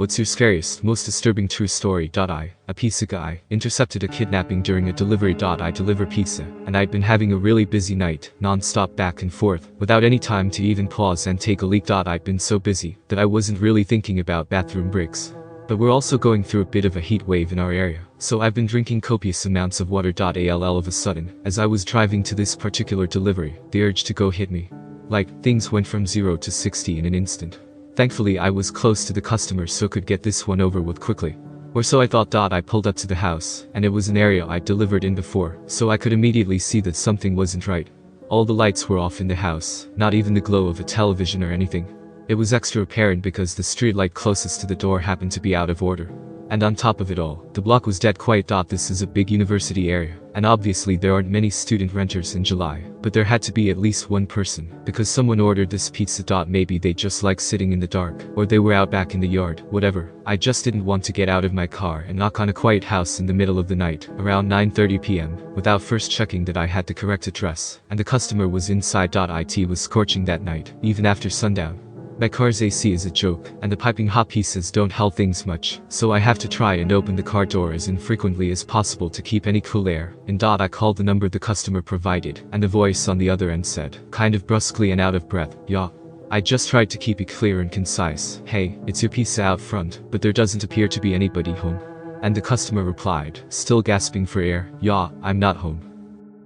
What's your scariest, most disturbing true story? A pizza guy intercepted a kidnapping during a delivery. I deliver pizza, and I'd been having a really busy night, non-stop back and forth, without any time to even pause and take a leak. I'd been so busy that I wasn't really thinking about bathroom breaks. But we're also going through a bit of a heat wave in our area, so I've been drinking copious amounts of water. All of a sudden, as I was driving to this particular delivery, the urge to go hit me. Like, things went from 0 to 60 in an instant. Thankfully I was close to the customer so could get this one over with quickly. Or so I thought. I pulled up to the house, and it was an area I'd delivered in before, so I could immediately see that something wasn't right. All the lights were off in the house, not even the glow of a television or anything. It was extra apparent because the street light closest to the door happened to be out of order. And on top of it all, the block was dead quiet. This is a big university area, and obviously there aren't many student renters in July, but there had to be at least one person, because someone ordered this pizza. Maybe they just like sitting in the dark, or they were out back in the yard, whatever. I just didn't want to get out of my car and knock on a quiet house in the middle of the night, around 9:30 p.m., without first checking that I had the correct address, and the customer was inside. It was scorching that night, even after sundown. My car's AC is a joke, and the piping hot pieces don't help things much, so I have to try and open the car door as infrequently as possible to keep any cool air. I called the number the customer provided, and the voice on the other end said, kind of brusquely and out of breath, "Yeah." I just tried to keep it clear and concise, "Hey, it's your pizza out front, but there doesn't appear to be anybody home." And the customer replied, still gasping for air, "Yeah, I'm not home."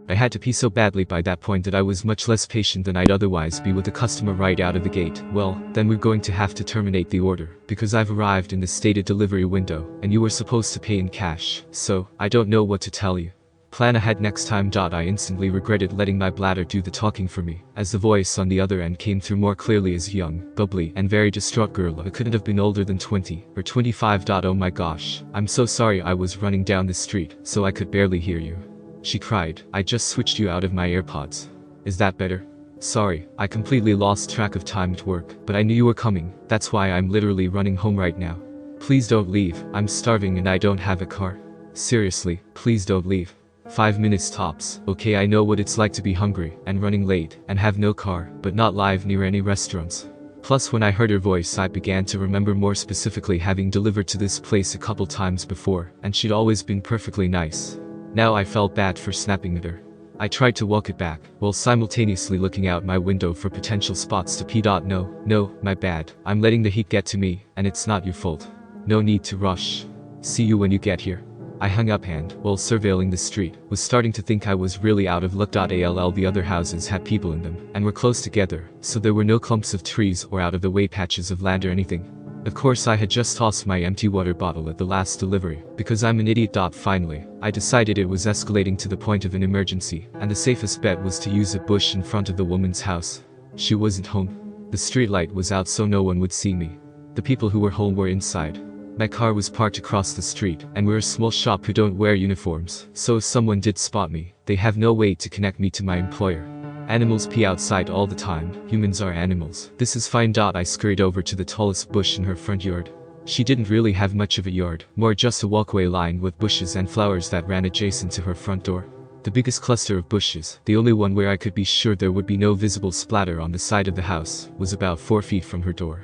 I had to pee so badly by that point that I was much less patient than I'd otherwise be with the customer right out of the gate. "Well, then we're going to have to terminate the order, because I've arrived in the stated delivery window, and you were supposed to pay in cash, so I don't know what to tell you. Plan ahead next time." I instantly regretted letting my bladder do the talking for me, as the voice on the other end came through more clearly as a young, bubbly, and very distraught girl who couldn't have been older than 20 or 25. "Oh my gosh, I'm so sorry. I was running down the street, so I could barely hear you," she cried. "I just switched you out of my AirPods. Is that better? Sorry, I completely lost track of time at work, but I knew you were coming. That's why I'm literally running home right now. Please don't leave. I'm starving and I don't have a car. Seriously, please don't leave. 5 minutes tops. Okay, I know what it's like to be hungry and running late and have no car, but not live near any restaurants." Plus, when I heard her voice, I began to remember more specifically having delivered to this place a couple times before, and she'd always been perfectly nice. Now I felt bad for snapping at her. I tried to walk it back, while simultaneously looking out my window for potential spots to pee. No, my bad. I'm letting the heat get to me, and it's not your fault. No need to rush. See you when you get here. I hung up and, while surveilling the street, was starting to think I was really out of luck. The other houses had people in them, and were close together, so there were no clumps of trees or out-of-the-way patches of land or anything. Of course, I had just tossed my empty water bottle at the last delivery, because I'm an idiot. Finally, I decided it was escalating to the point of an emergency, and the safest bet was to use a bush in front of the woman's house. She wasn't home. The streetlight was out so no one would see me. The people who were home were inside. My car was parked across the street, and we're a small shop who don't wear uniforms, so if someone did spot me, they have no way to connect me to my employer. Animals pee outside all the time. Humans are animals. This is fine. I scurried over to the tallest bush in her front yard. She didn't really have much of a yard, more just a walkway lined with bushes and flowers that ran adjacent to her front door. The biggest cluster of bushes, the only one where I could be sure there would be no visible splatter on the side of the house, was about 4 feet from her door.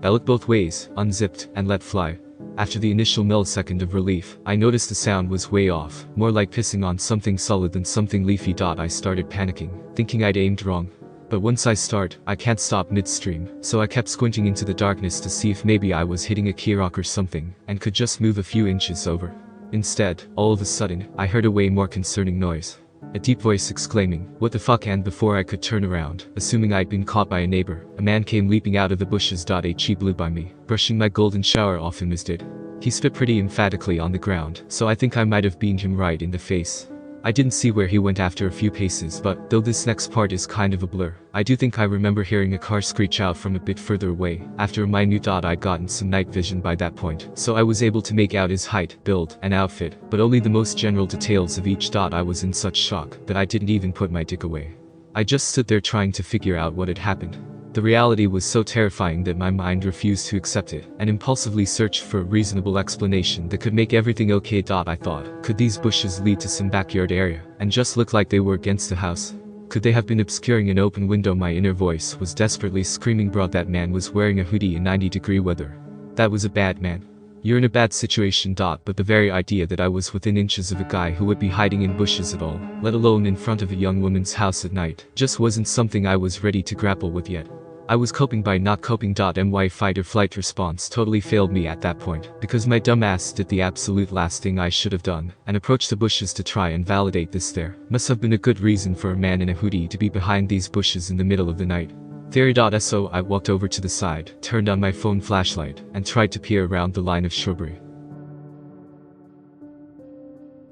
I looked both ways, unzipped, and let fly. After the initial millisecond of relief, I noticed the sound was way off, more like pissing on something solid than something leafy. I started panicking, thinking I'd aimed wrong. But once I start, I can't stop midstream, so I kept squinting into the darkness to see if maybe I was hitting a key rock or something, and could just move a few inches over. Instead, all of a sudden, I heard a way more concerning noise. A deep voice exclaiming, "What the fuck?" And before I could turn around, assuming I'd been caught by a neighbor, a man came leaping out of the bushes. He blew by me, brushing my golden shower off him as did. He spit pretty emphatically on the ground, so I think I might have beamed him right in the face. I didn't see where he went after a few paces, but though this next part is kind of a blur, I do think I remember hearing a car screech out from a bit further away. After a minute I'd gotten some night vision by that point, so I was able to make out his height, build, and outfit, but only the most general details of each. I was in such shock that I didn't even put my dick away. I just stood there trying to figure out what had happened. The reality was so terrifying that my mind refused to accept it, and impulsively searched for a reasonable explanation that could make everything okay. I thought, could these bushes lead to some backyard area, and just look like they were against the house? Could they have been obscuring an open window? My inner voice was desperately screaming, "Bro, that man was wearing a hoodie in 90-degree weather. That was a bad man. You're in a bad situation. But the very idea that I was within inches of a guy who would be hiding in bushes at all, let alone in front of a young woman's house at night, just wasn't something I was ready to grapple with yet. I was coping by not coping. My fight or flight response totally failed me at that point, because my dumb ass did the absolute last thing I should have done, and approached the bushes to try and validate this. There must have been a good reason for a man in a hoodie to be behind these bushes in the middle of the night. Theory.so I walked over to the side, turned on my phone flashlight, and tried to peer around the line of shrubbery.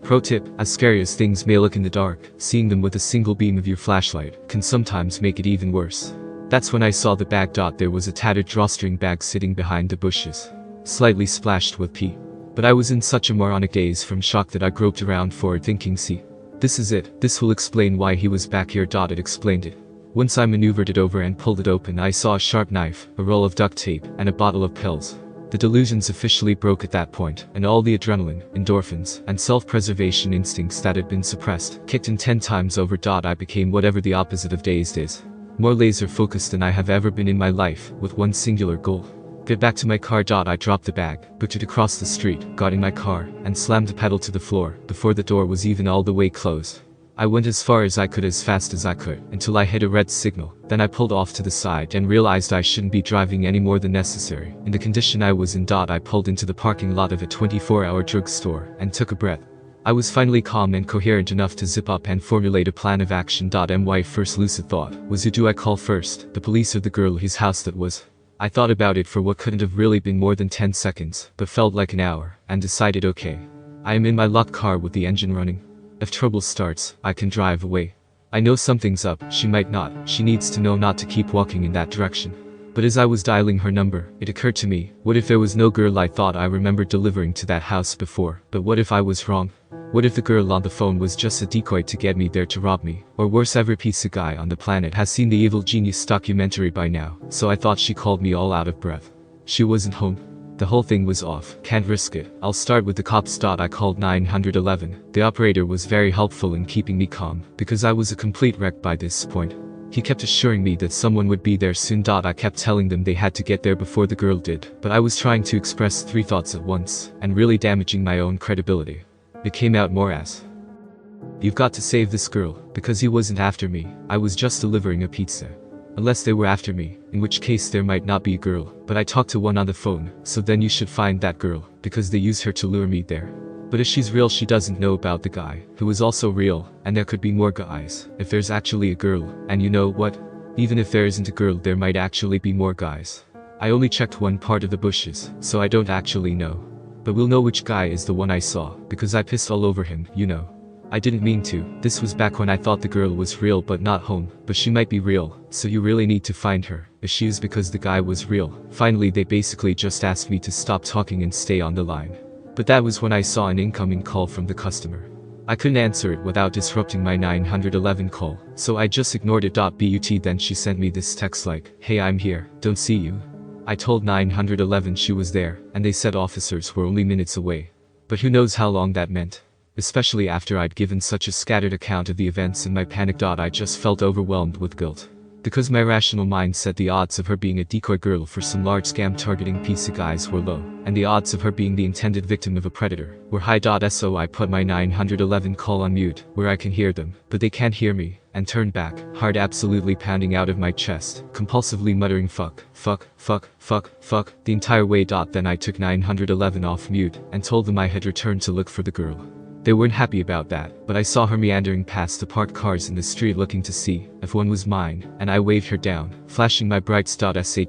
Pro tip, as scary as things may look in the dark, seeing them with a single beam of your flashlight can sometimes make it even worse. That's when I saw the bag. There was a tattered drawstring bag sitting behind the bushes, slightly splashed with pee. But I was in such a moronic daze from shock that I groped around for it, thinking, see, this is it, this will explain why he was back here. It explained it. Once I maneuvered it over and pulled it open, I saw a sharp knife, a roll of duct tape, and a bottle of pills. The delusions officially broke at that point, and all the adrenaline, endorphins, and self-preservation instincts that had been suppressed kicked in 10 times over. I became whatever the opposite of dazed is. More laser-focused than I have ever been in my life, with one singular goal. Get back to my car. I dropped the bag, booked it across the street, got in my car, and slammed the pedal to the floor before the door was even all the way closed. I went as far as I could as fast as I could, until I hit a red signal. Then I pulled off to the side and realized I shouldn't be driving any more than necessary. In the condition I was in. I pulled into the parking lot of a 24-hour drugstore and took a breath. I was finally calm and coherent enough to zip up and formulate a plan of action. My first lucid thought was, who do I call first, the police or the girl whose house that was? I thought about it for what couldn't have really been more than 10 seconds, but felt like an hour, and decided, okay. I am in my locked car with the engine running. If trouble starts, I can drive away. I know something's up, she might not, she needs to know not to keep walking in that direction. But as I was dialing her number, it occurred to me, what if there was no girl I thought I remembered delivering to that house before? But what if I was wrong? What if the girl on the phone was just a decoy to get me there to rob me? Or worse, every piece of guy on the planet has seen the Evil Genius documentary by now, so I thought she called me all out of breath. She wasn't home. The whole thing was off, can't risk it. I'll start with the cops. I called 911. The operator was very helpful in keeping me calm, because I was a complete wreck by this point. He kept assuring me that someone would be there soon. I kept telling them they had to get there before the girl did, but I was trying to express 3 thoughts at once, and really damaging my own credibility. It came out more as, you've got to save this girl, because he wasn't after me, I was just delivering a pizza. Unless they were after me, in which case there might not be a girl, but I talked to one on the phone, so then you should find that girl, because they use her to lure me there. But if she's real, she doesn't know about the guy, who is also real, and there could be more guys, if there's actually a girl, and you know what? Even if there isn't a girl, there might actually be more guys. I only checked one part of the bushes, so I don't actually know. But we'll know which guy is the one I saw, because I pissed all over him, you know. I didn't mean to, this was back when I thought the girl was real but not home, but she might be real, so you really need to find her, if she is, because the guy was real. Finally they basically just asked me to stop talking and stay on the line. But that was when I saw an incoming call from the customer. I couldn't answer it without disrupting my 911 call, so I just ignored it. But then she sent me this text like, hey, I'm here, don't see you. I told 911 she was there, and they said officers were only minutes away. But who knows how long that meant. Especially after I'd given such a scattered account of the events in my panic. I just felt overwhelmed with guilt. Because my rational mind said the odds of her being a decoy girl for some large scam targeting piece of guys were low, and the odds of her being the intended victim of a predator were high. So I put my 911 call on mute, where I can hear them, but they can't hear me, and turned back, heart absolutely pounding out of my chest, compulsively muttering fuck, fuck, fuck, fuck, fuck, the entire way. Then I took 911 off mute, and told them I had returned to look for the girl. They weren't happy about that, but I saw her meandering past the parked cars in the street looking to see if one was mine, and I waved her down, flashing my brights.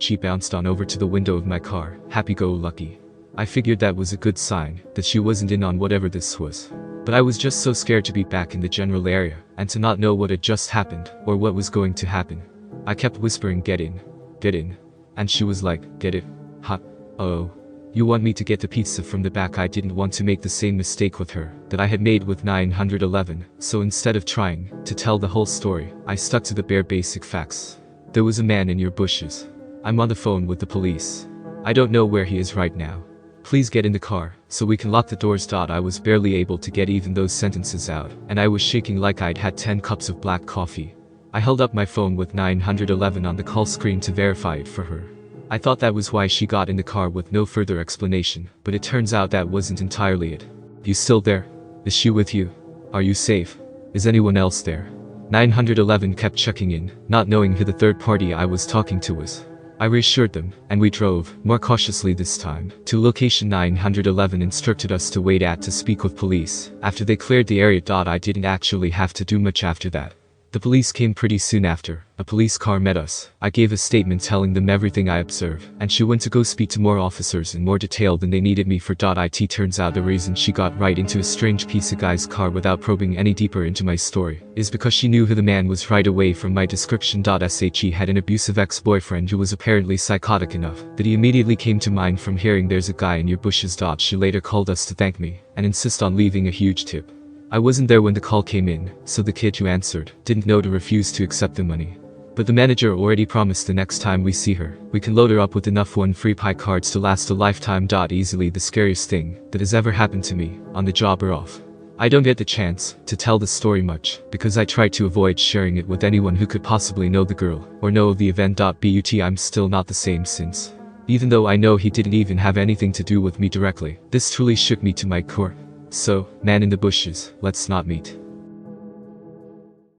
She bounced on over to the window of my car, happy-go-lucky. I figured that was a good sign, that she wasn't in on whatever this was. But I was just so scared to be back in the general area, and to not know what had just happened, or what was going to happen. I kept whispering, get in. And she was like, get it? Hot. Oh. You want me to get the pizza from the back? I didn't want to make the same mistake with her that I had made with 911, so instead of trying to tell the whole story, I stuck to the bare basic facts. There was a man in your bushes. I'm on the phone with the police. I don't know where he is right now. Please get in the car, so we can lock the doors. I was barely able to get even those sentences out, and I was shaking like I'd had 10 cups of black coffee. I held up my phone with 911 on the call screen to verify it for her. I thought that was why she got in the car with no further explanation, but it turns out that wasn't entirely it. You still there? Is she with you? Are you safe? Is anyone else there? 911 kept checking in, not knowing who the third party I was talking to was. I reassured them, and we drove, more cautiously this time, to location 911 instructed us to wait at to speak with police. After they cleared the area. I didn't actually have to do much after that. The police came pretty soon after. A police car met us. I gave a statement telling them everything I observed, and she went to go speak to more officers in more detail than they needed me for. It turns out the reason she got right into a strange piece of guy's car without probing any deeper into my story is because she knew who the man was right away from my description. He had an abusive ex-boyfriend who was apparently psychotic enough that he immediately came to mind from hearing there's a guy in your bushes. She later called us to thank me and insist on leaving a huge tip. I wasn't there when the call came in, so the kid who answered didn't know to refuse to accept the money. But the manager already promised the next time we see her, we can load her up with enough free pie cards to last a lifetime. Easily the scariest thing that has ever happened to me, on the job or off. I don't get the chance to tell the story much, because I try to avoid sharing it with anyone who could possibly know the girl, or know of the event. But I'm still not the same since. Even though I know he didn't even have anything to do with me directly, this truly shook me to my core. So, man in the bushes, let's not meet.